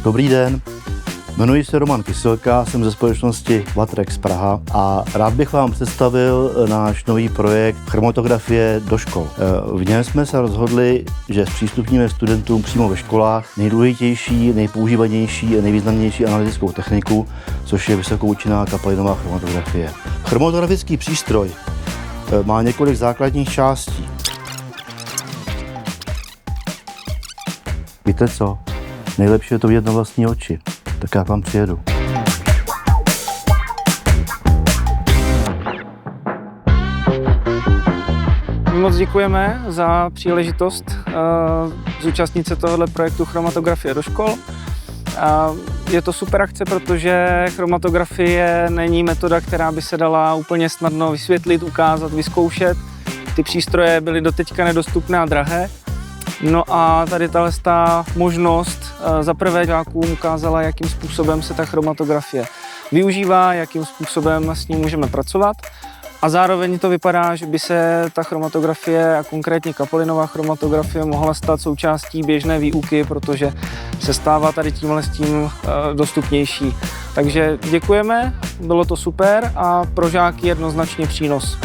Dobrý den, jmenuji se Roman Kysilka, jsem ze společnosti Vatrex Praha a rád bych vám představil náš nový projekt chromatografie do škol. V něm jsme se rozhodli, že zpřístupníme studentům přímo ve školách nejdůležitější, nejpoužívanější a nejvýznamnější analytickou techniku, což je vysokoúčinná kapalinová chromatografie. Chromatografický přístroj má několik základních částí. Víte co? Nejlepší je to vidět na vlastní oči. Tak já vám přijedu. Moc děkujeme za příležitost zúčastnit se tohoto projektu chromatografie do škol. Je to super akce, protože chromatografie není metoda, která by se dala úplně snadno vysvětlit, ukázat, vyzkoušet. Ty přístroje byly doteďka nedostupné a drahé. No a tady ta možnost za prvé žákům ukázala, jakým způsobem se ta chromatografie využívá, jakým způsobem s ní můžeme pracovat. A zároveň to vypadá, že by se ta chromatografie a konkrétně kapalinová chromatografie mohla stát součástí běžné výuky, protože se stává tady tímhle s tím dostupnější. Takže děkujeme, bylo to super a pro žáky jednoznačně přínos.